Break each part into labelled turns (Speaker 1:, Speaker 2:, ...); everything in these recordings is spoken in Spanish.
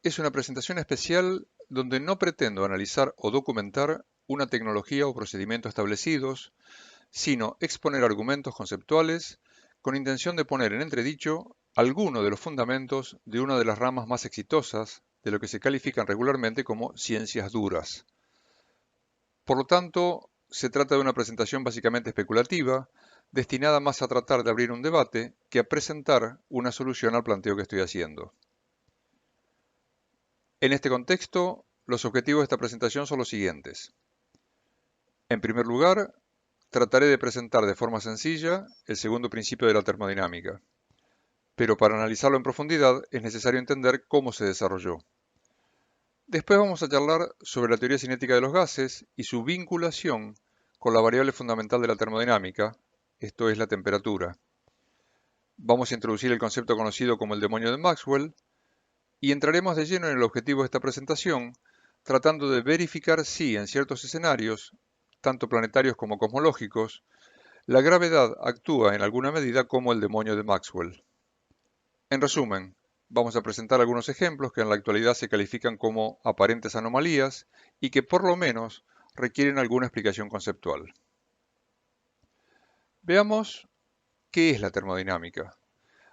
Speaker 1: es una presentación especial donde no pretendo analizar o documentar una tecnología o procedimiento establecidos, sino exponer argumentos conceptuales con intención de poner en entredicho alguno de los fundamentos de una de las ramas más exitosas de lo que se califican regularmente como ciencias duras. Por lo tanto, se trata de una presentación básicamente especulativa, destinada más a tratar de abrir un debate que a presentar una solución al planteo que estoy haciendo. En este contexto, los objetivos de esta presentación son los siguientes. En primer lugar, trataré de presentar de forma sencilla el segundo principio de la termodinámica, pero para analizarlo en profundidad es necesario entender cómo se desarrolló. Después vamos a charlar sobre la teoría cinética de los gases y su vinculación con la variable fundamental de la termodinámica, esto es la temperatura. Vamos a introducir el concepto conocido como el demonio de Maxwell y entraremos de lleno en el objetivo de esta presentación, tratando de verificar si en ciertos escenarios, tanto planetarios como cosmológicos, la gravedad actúa en alguna medida como el demonio de Maxwell. En resumen, vamos a presentar algunos ejemplos que en la actualidad se califican como aparentes anomalías y que por lo menos requieren alguna explicación conceptual. Veamos qué es la termodinámica.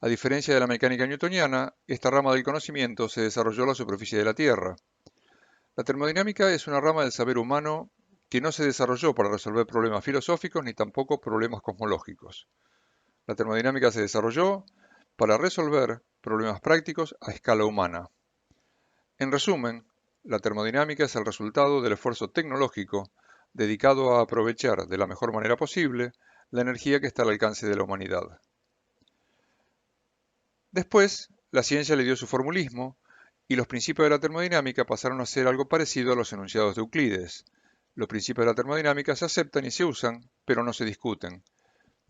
Speaker 1: A diferencia de la mecánica newtoniana, esta rama del conocimiento se desarrolló en la superficie de la Tierra. La termodinámica es una rama del saber humano que no se desarrolló para resolver problemas filosóficos ni tampoco problemas cosmológicos. La termodinámica se desarrolló para resolver problemas prácticos a escala humana. En resumen, la termodinámica es el resultado del esfuerzo tecnológico dedicado a aprovechar de la mejor manera posible la energía que está al alcance de la humanidad. Después, la ciencia le dio su formulismo y los principios de la termodinámica pasaron a ser algo parecido a los enunciados de Euclides. Los principios de la termodinámica se aceptan y se usan, pero no se discuten.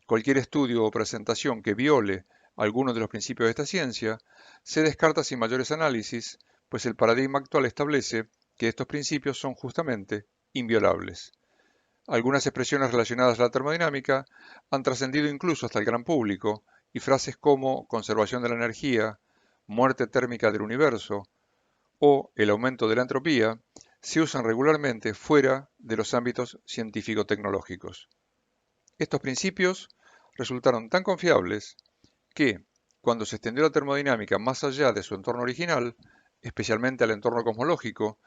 Speaker 1: Cualquier estudio o presentación que viole alguno de los principios de esta ciencia se descarta sin mayores análisis, pues el paradigma actual establece que estos principios son justamente inviolables. Algunas expresiones relacionadas a la termodinámica han trascendido incluso hasta el gran público, y frases como conservación de la energía, muerte térmica del universo o el aumento de la entropía se usan regularmente fuera de los ámbitos científico-tecnológicos. Estos principios resultaron tan confiables que, cuando se extendió la termodinámica más allá de su entorno original, especialmente al entorno cosmológico,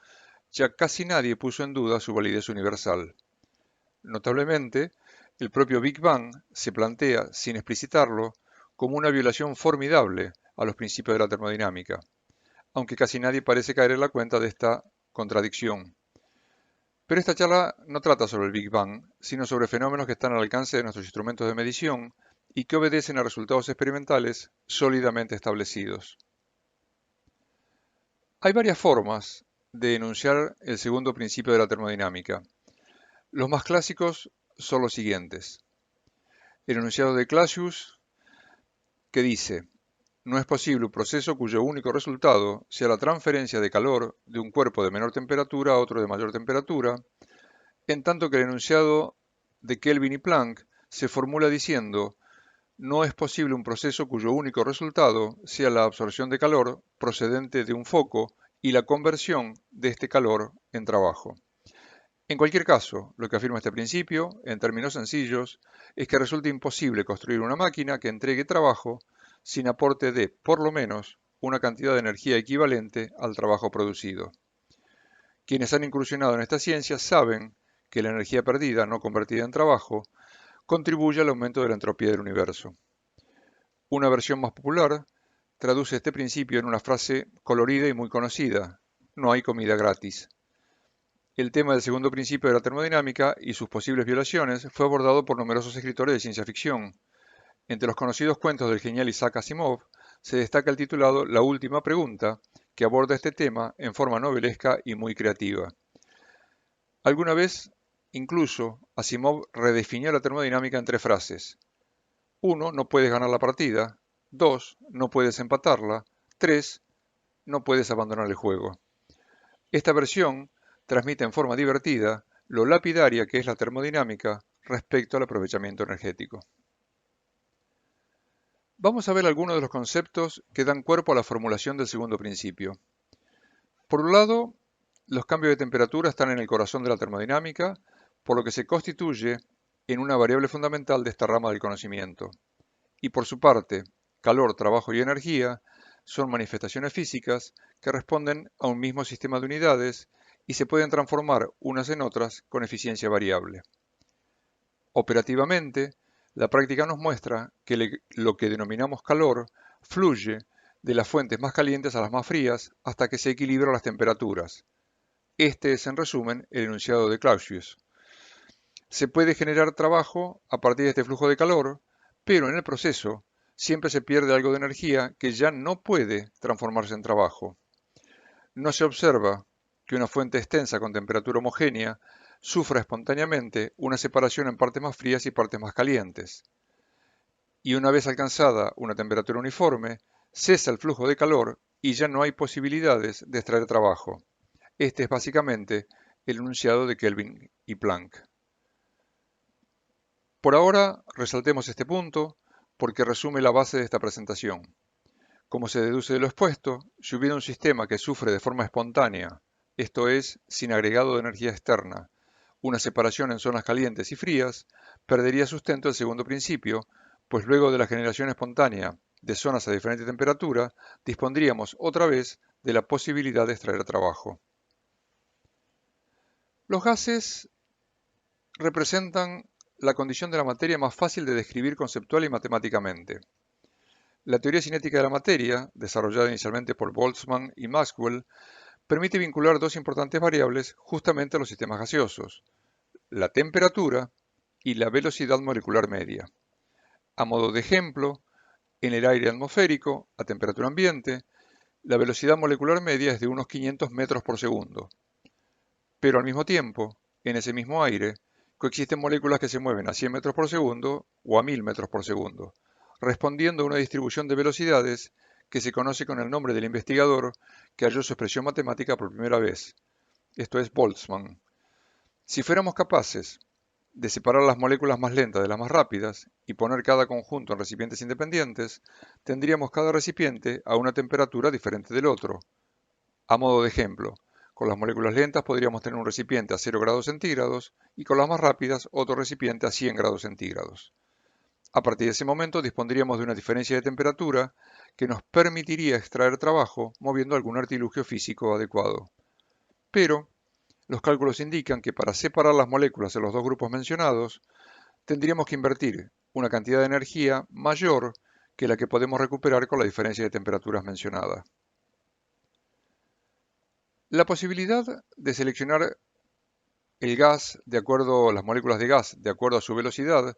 Speaker 1: ya casi nadie puso en duda su validez universal. Notablemente, el propio Big Bang se plantea, sin explicitarlo, como una violación formidable a los principios de la termodinámica, aunque casi nadie parece caer en la cuenta de esta contradicción. Pero esta charla no trata sobre el Big Bang, sino sobre fenómenos que están al alcance de nuestros instrumentos de medición y que obedecen a resultados experimentales sólidamente establecidos. Hay varias formas de enunciar el segundo principio de la termodinámica. Los más clásicos son los siguientes. El enunciado de Clausius, que dice: no es posible un proceso cuyo único resultado sea la transferencia de calor de un cuerpo de menor temperatura a otro de mayor temperatura, en tanto que el enunciado de Kelvin y Planck se formula diciendo: no es posible un proceso cuyo único resultado sea la absorción de calor procedente de un foco y la conversión de este calor en trabajo. En cualquier caso, lo que afirma este principio, en términos sencillos, es que resulta imposible construir una máquina que entregue trabajo sin aporte de, por lo menos, una cantidad de energía equivalente al trabajo producido. Quienes han incursionado en esta ciencia saben que la energía perdida, no convertida en trabajo, contribuye al aumento de la entropía del universo. Una versión más popular traduce este principio en una frase colorida y muy conocida: no hay comida gratis. El tema del segundo principio de la termodinámica y sus posibles violaciones fue abordado por numerosos escritores de ciencia ficción. Entre los conocidos cuentos del genial Isaac Asimov se destaca el titulado La última pregunta, que aborda este tema en forma novelesca y muy creativa. Alguna vez, incluso, Asimov redefinió la termodinámica en tres frases. 1. No puedes ganar la partida. 2. No puedes empatarla. 3. No puedes abandonar el juego. Esta versión transmite en forma divertida lo lapidaria que es la termodinámica respecto al aprovechamiento energético. Vamos a ver algunos de los conceptos que dan cuerpo a la formulación del segundo principio. Por un lado, los cambios de temperatura están en el corazón de la termodinámica, por lo que se constituye en una variable fundamental de esta rama del conocimiento. Y por su parte, calor, trabajo y energía son manifestaciones físicas que responden a un mismo sistema de unidades y se pueden transformar unas en otras con eficiencia variable. Operativamente, la práctica nos muestra que lo que denominamos calor fluye de las fuentes más calientes a las más frías hasta que se equilibran las temperaturas. Este es, en resumen, el enunciado de Clausius. Se puede generar trabajo a partir de este flujo de calor, pero en el proceso siempre se pierde algo de energía que ya no puede transformarse en trabajo. No se observa que una fuente extensa con temperatura homogénea sufra espontáneamente una separación en partes más frías y partes más calientes. Y una vez alcanzada una temperatura uniforme, cesa el flujo de calor y ya no hay posibilidades de extraer trabajo. Este es básicamente el enunciado de Kelvin y Planck. Por ahora, resaltemos este punto porque resume la base de esta presentación. Como se deduce de lo expuesto, si hubiera un sistema que sufre de forma espontánea, esto es, sin agregado de energía externa, una separación en zonas calientes y frías, perdería sustento el segundo principio, pues luego de la generación espontánea de zonas a diferente temperatura, dispondríamos otra vez de la posibilidad de extraer trabajo. Los gases representan la condición de la materia más fácil de describir conceptual y matemáticamente. La teoría cinética de la materia, desarrollada inicialmente por Boltzmann y Maxwell, permite vincular dos importantes variables justamente a los sistemas gaseosos, la temperatura y la velocidad molecular media. A modo de ejemplo, en el aire atmosférico, a temperatura ambiente, la velocidad molecular media es de unos 500 metros por segundo. Pero al mismo tiempo, en ese mismo aire, coexisten moléculas que se mueven a 100 metros por segundo o a 1000 metros por segundo, respondiendo a una distribución de velocidades que se conoce con el nombre del investigador que halló su expresión matemática por primera vez. Esto es Boltzmann. Si fuéramos capaces de separar las moléculas más lentas de las más rápidas y poner cada conjunto en recipientes independientes, tendríamos cada recipiente a una temperatura diferente del otro. A modo de ejemplo, con las moléculas lentas podríamos tener un recipiente a 0 grados centígrados y con las más rápidas otro recipiente a 100 grados centígrados. A partir de ese momento dispondríamos de una diferencia de temperatura que nos permitiría extraer trabajo moviendo algún artilugio físico adecuado. Pero los cálculos indican que para separar las moléculas de los dos grupos mencionados, tendríamos que invertir una cantidad de energía mayor que la que podemos recuperar con la diferencia de temperaturas mencionada. La posibilidad de seleccionar el gas de acuerdo a las moléculas de gas de acuerdo a su velocidad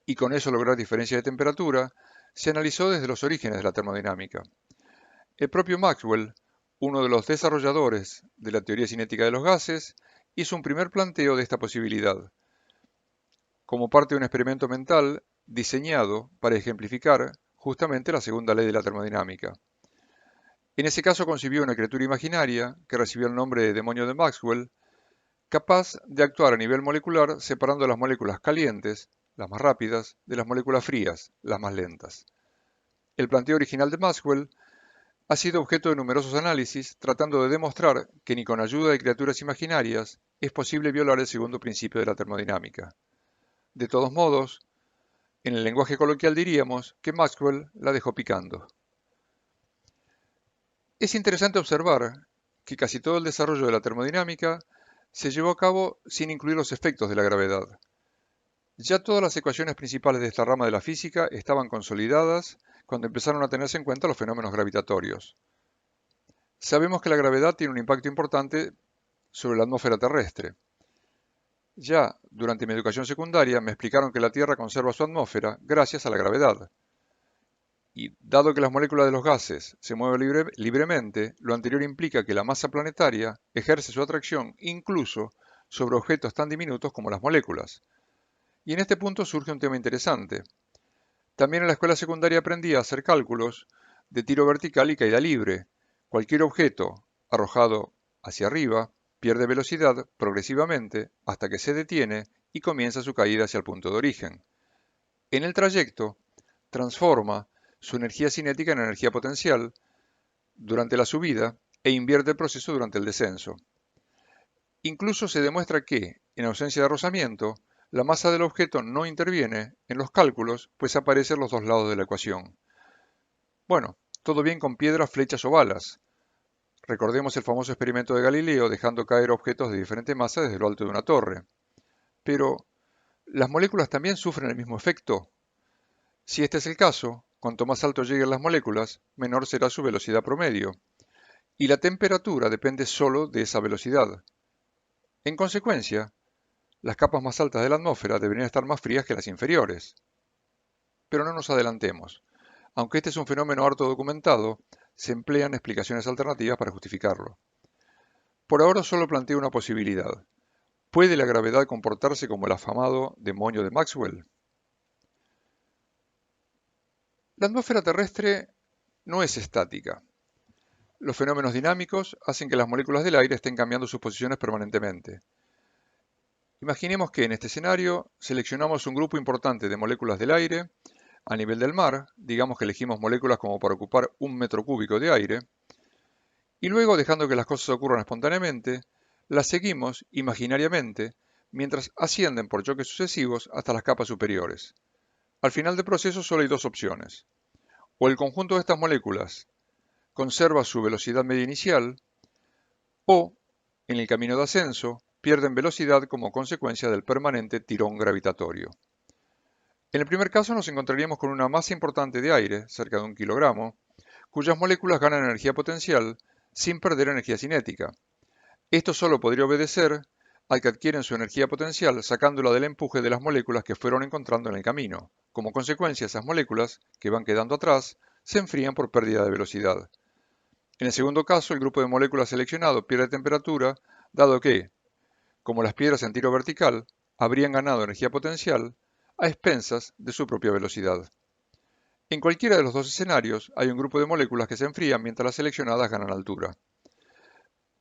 Speaker 1: y con eso lograr diferencia de temperatura se analizó desde los orígenes de la termodinámica. El propio Maxwell, uno de los desarrolladores de la teoría cinética de los gases, hizo un primer planteo de esta posibilidad, como parte de un experimento mental diseñado para ejemplificar justamente la segunda ley de la termodinámica. En ese caso concibió una criatura imaginaria, que recibió el nombre de demonio de Maxwell, capaz de actuar a nivel molecular separando las moléculas calientes, las más rápidas, de las moléculas frías, las más lentas. El planteo original de Maxwell ha sido objeto de numerosos análisis, tratando de demostrar que ni con ayuda de criaturas imaginarias es posible violar el segundo principio de la termodinámica. De todos modos, en el lenguaje coloquial diríamos que Maxwell la dejó picando. Es interesante observar que casi todo el desarrollo de la termodinámica se llevó a cabo sin incluir los efectos de la gravedad. Ya todas las ecuaciones principales de esta rama de la física estaban consolidadas cuando empezaron a tenerse en cuenta los fenómenos gravitatorios. Sabemos que la gravedad tiene un impacto importante sobre la atmósfera terrestre. Ya durante mi educación secundaria me explicaron que la Tierra conserva su atmósfera gracias a la gravedad. Y dado que las moléculas de los gases se mueven libremente, lo anterior implica que la masa planetaria ejerce su atracción incluso sobre objetos tan diminutos como las moléculas. Y en este punto surge un tema interesante. También en la escuela secundaria aprendí a hacer cálculos de tiro vertical y caída libre. Cualquier objeto arrojado hacia arriba pierde velocidad progresivamente hasta que se detiene y comienza su caída hacia el punto de origen. En el trayecto, transforma su energía cinética en energía potencial durante la subida e invierte el proceso durante el descenso. Incluso se demuestra que, en ausencia de rozamiento, la masa del objeto no interviene en los cálculos, pues aparecen los dos lados de la ecuación. Bueno, todo bien con piedras, flechas o balas. Recordemos el famoso experimento de Galileo dejando caer objetos de diferente masa desde lo alto de una torre. Pero, ¿las moléculas también sufren el mismo efecto? Si este es el caso, cuanto más alto lleguen las moléculas, menor será su velocidad promedio, y la temperatura depende solo de esa velocidad. En consecuencia, las capas más altas de la atmósfera deberían estar más frías que las inferiores. Pero no nos adelantemos. Aunque este es un fenómeno harto documentado, se emplean explicaciones alternativas para justificarlo. Por ahora solo planteo una posibilidad. ¿Puede la gravedad comportarse como el afamado demonio de Maxwell? La atmósfera terrestre no es estática. Los fenómenos dinámicos hacen que las moléculas del aire estén cambiando sus posiciones permanentemente. Imaginemos que en este escenario seleccionamos un grupo importante de moléculas del aire a nivel del mar, digamos que elegimos moléculas como para ocupar 1 metro cúbico de aire, y luego, dejando que las cosas ocurran espontáneamente, las seguimos imaginariamente mientras ascienden por choques sucesivos hasta las capas superiores. Al final del proceso solo hay dos opciones. O el conjunto de estas moléculas conserva su velocidad media inicial, o, en el camino de ascenso, pierden velocidad como consecuencia del permanente tirón gravitatorio. En el primer caso nos encontraríamos con una masa importante de aire, cerca de 1 kilogramo, cuyas moléculas ganan energía potencial sin perder energía cinética. Esto solo podría obedecer al que adquieren su energía potencial sacándola del empuje de las moléculas que fueron encontrando en el camino. Como consecuencia, esas moléculas, que van quedando atrás, se enfrían por pérdida de velocidad. En el segundo caso, el grupo de moléculas seleccionado pierde temperatura, dado que, como las piedras en tiro vertical, habrían ganado energía potencial a expensas de su propia velocidad. En cualquiera de los dos escenarios hay un grupo de moléculas que se enfrían mientras las seleccionadas ganan altura.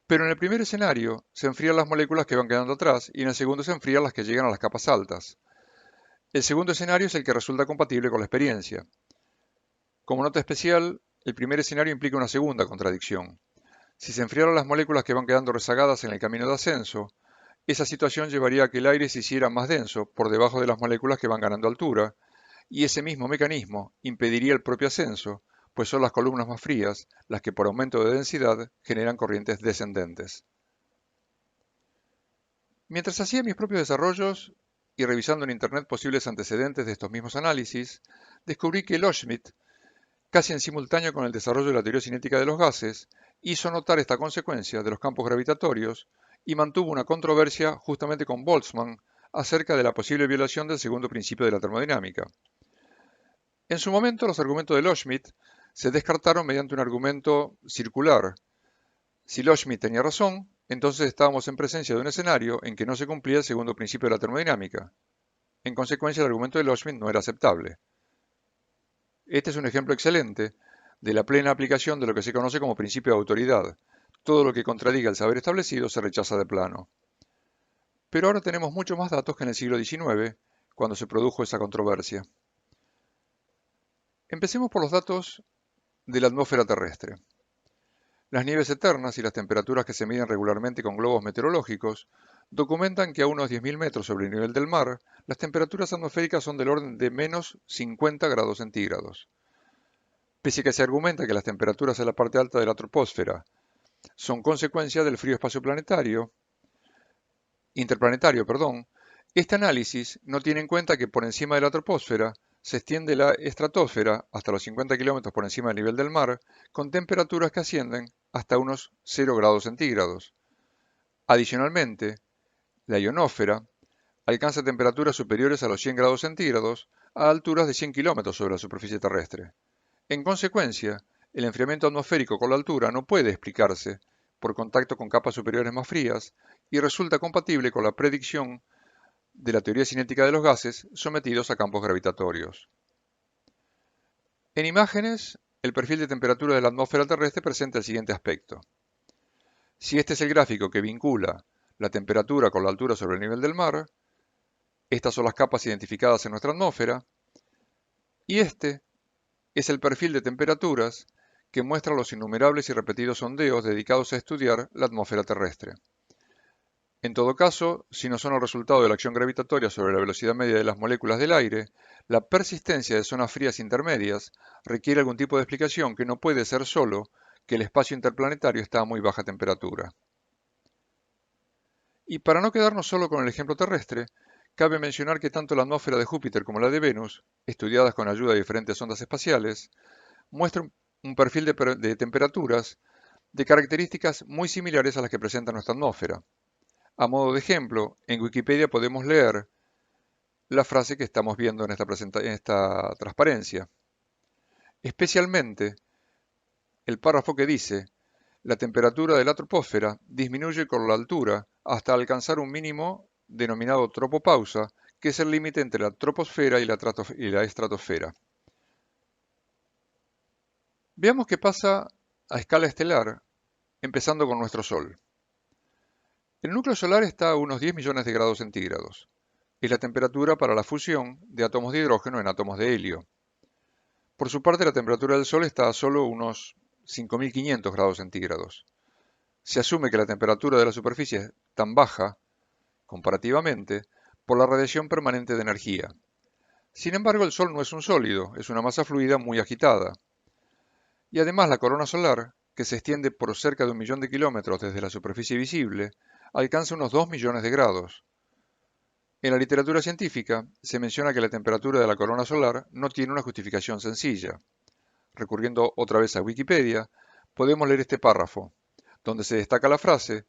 Speaker 1: Pero en el primer escenario se enfrían las moléculas que van quedando atrás y en el segundo se enfrían las que llegan a las capas altas. El segundo escenario es el que resulta compatible con la experiencia. Como nota especial, el primer escenario implica una segunda contradicción. Si se enfriaran las moléculas que van quedando rezagadas en el camino de ascenso, esa situación llevaría a que el aire se hiciera más denso por debajo de las moléculas que van ganando altura, y ese mismo mecanismo impediría el propio ascenso, pues son las columnas más frías las que por aumento de densidad generan corrientes descendentes. Mientras hacía mis propios desarrollos y revisando en Internet posibles antecedentes de estos mismos análisis, descubrí que Loschmidt, casi en simultáneo con el desarrollo de la teoría cinética de los gases, hizo notar esta consecuencia de los campos gravitatorios y mantuvo una controversia justamente con Boltzmann acerca de la posible violación del segundo principio de la termodinámica. En su momento, los argumentos de Loschmidt se descartaron mediante un argumento circular. Si Loschmidt tenía razón, entonces estábamos en presencia de un escenario en que no se cumplía el segundo principio de la termodinámica. En consecuencia, el argumento de Loschmidt no era aceptable. Este es un ejemplo excelente de la plena aplicación de lo que se conoce como principio de autoridad. Todo lo que contradiga el saber establecido se rechaza de plano. Pero ahora tenemos muchos más datos que en el siglo XIX, cuando se produjo esa controversia. Empecemos por los datos de la atmósfera terrestre. Las nieves eternas y las temperaturas que se miden regularmente con globos meteorológicos documentan que a unos 10.000 metros sobre el nivel del mar, las temperaturas atmosféricas son del orden de menos 50 grados centígrados. Pese a que se argumenta que las temperaturas en la parte alta de la troposfera son consecuencia del frío espacio interplanetario, este análisis no tiene en cuenta que por encima de la troposfera se extiende la estratosfera hasta los 50 kilómetros por encima del nivel del mar, con temperaturas que ascienden hasta unos 0 grados centígrados. Adicionalmente, la ionosfera alcanza temperaturas superiores a los 100 grados centígrados a alturas de 100 kilómetros sobre la superficie terrestre. En consecuencia, el enfriamiento atmosférico con la altura no puede explicarse por contacto con capas superiores más frías y resulta compatible con la predicción de la teoría cinética de los gases sometidos a campos gravitatorios. En imágenes, el perfil de temperatura de la atmósfera terrestre presenta el siguiente aspecto. Si este es el gráfico que vincula la temperatura con la altura sobre el nivel del mar, estas son las capas identificadas en nuestra atmósfera, y este es el perfil de temperaturas que muestra los innumerables y repetidos sondeos dedicados a estudiar la atmósfera terrestre. En todo caso, si no son el resultado de la acción gravitatoria sobre la velocidad media de las moléculas del aire, la persistencia de zonas frías intermedias requiere algún tipo de explicación que no puede ser solo que el espacio interplanetario está a muy baja temperatura. Y para no quedarnos solo con el ejemplo terrestre, cabe mencionar que tanto la atmósfera de Júpiter como la de Venus, estudiadas con ayuda de diferentes ondas espaciales, muestran un perfil de temperaturas de características muy similares a las que presenta nuestra atmósfera. A modo de ejemplo, en Wikipedia podemos leer la frase que estamos viendo en esta transparencia. Especialmente el párrafo que dice: la temperatura de la troposfera disminuye con la altura hasta alcanzar un mínimo denominado tropopausa, que es el límite entre la troposfera y la estratosfera. Veamos qué pasa a escala estelar, empezando con nuestro Sol. El núcleo solar está a unos 10 millones de grados centígrados. Es la temperatura para la fusión de átomos de hidrógeno en átomos de helio. Por su parte, la temperatura del Sol está a solo unos 5.500 grados centígrados. Se asume que la temperatura de la superficie es tan baja, comparativamente, por la radiación permanente de energía. Sin embargo, el Sol no es un sólido, es una masa fluida muy agitada. Y además la corona solar, que se extiende por cerca de 1 millón de kilómetros desde la superficie visible, alcanza unos 2 millones de grados. En la literatura científica se menciona que la temperatura de la corona solar no tiene una justificación sencilla. Recurriendo otra vez a Wikipedia, podemos leer este párrafo, donde se destaca la frase: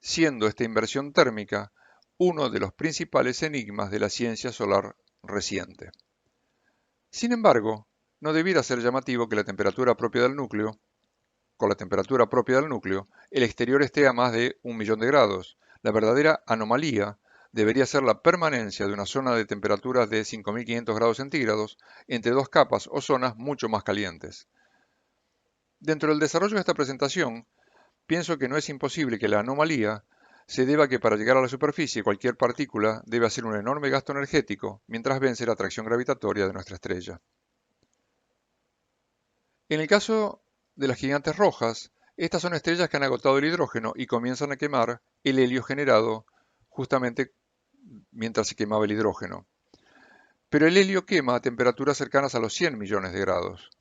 Speaker 1: siendo esta inversión térmica uno de los principales enigmas de la ciencia solar reciente. Sin embargo, no debiera ser llamativo que con la temperatura propia del núcleo, el exterior esté a más de 1 millón de grados. La verdadera anomalía debería ser la permanencia de una zona de temperaturas de 5.500 grados centígrados entre dos capas o zonas mucho más calientes. Dentro del desarrollo de esta presentación, pienso que no es imposible que la anomalía se deba a que para llegar a la superficie cualquier partícula debe hacer un enorme gasto energético mientras vence la atracción gravitatoria de nuestra estrella. En el caso de las gigantes rojas, estas son estrellas que han agotado el hidrógeno y comienzan a quemar el helio generado justamente mientras se quemaba el hidrógeno. Pero el helio quema a temperaturas cercanas a los 100 millones de grados.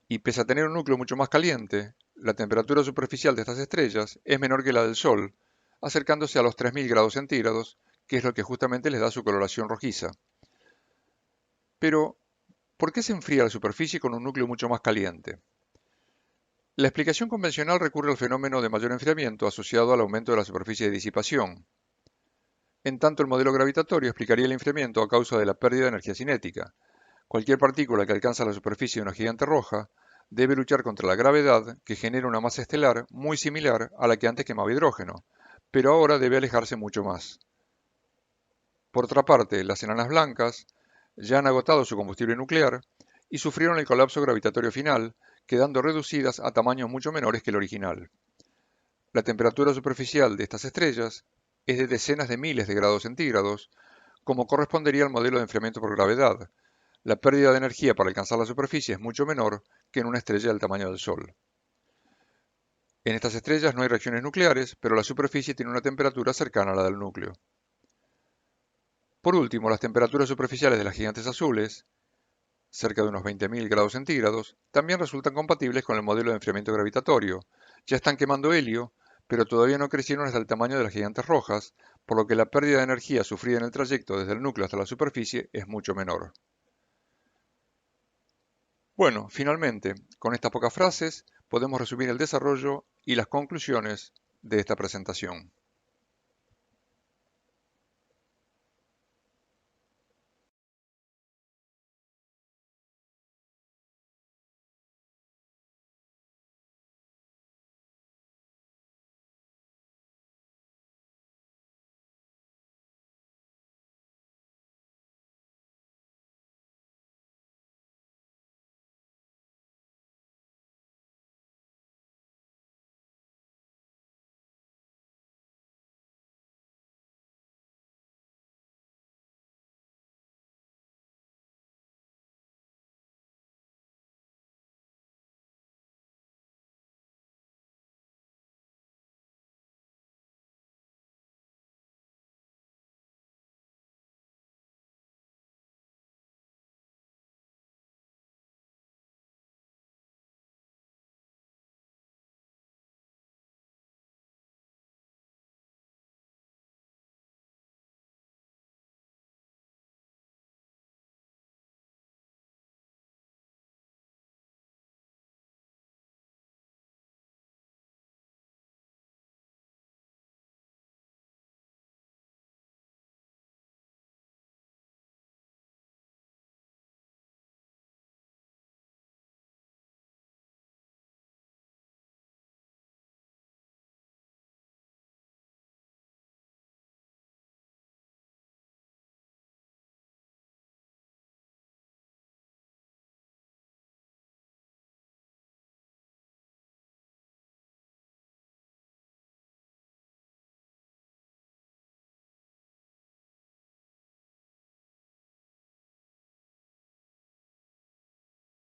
Speaker 1: Y pese a tener un núcleo mucho más caliente, la temperatura superficial de estas estrellas es menor que la del Sol, acercándose a los 3.000 grados centígrados, que es lo que justamente les da su coloración rojiza. Pero, ¿por qué se enfría la superficie con un núcleo mucho más caliente? La explicación convencional recurre al fenómeno de mayor enfriamiento asociado al aumento de la superficie de disipación. En tanto, el modelo gravitatorio explicaría el enfriamiento a causa de la pérdida de energía cinética. Cualquier partícula que alcanza la superficie de una gigante roja debe luchar contra la gravedad, que genera una masa estelar muy similar a la que antes quemaba hidrógeno, pero ahora debe alejarse mucho más. Por otra parte, las enanas blancas ya han agotado su combustible nuclear y sufrieron el colapso gravitatorio final, quedando reducidas a tamaños mucho menores que el original. La temperatura superficial de estas estrellas es de decenas de miles de grados centígrados, como correspondería al modelo de enfriamiento por gravedad. La pérdida de energía para alcanzar la superficie es mucho menor que en una estrella del tamaño del Sol. En estas estrellas no hay reacciones nucleares, pero la superficie tiene una temperatura cercana a la del núcleo. Por último, las temperaturas superficiales de las gigantes azules, cerca de unos 20.000 grados centígrados, también resultan compatibles con el modelo de enfriamiento gravitatorio. Ya están quemando helio, pero todavía no crecieron hasta el tamaño de las gigantes rojas, por lo que la pérdida de energía sufrida en el trayecto desde el núcleo hasta la superficie es mucho menor. Bueno, finalmente, con estas pocas frases podemos resumir el desarrollo y las conclusiones de esta presentación.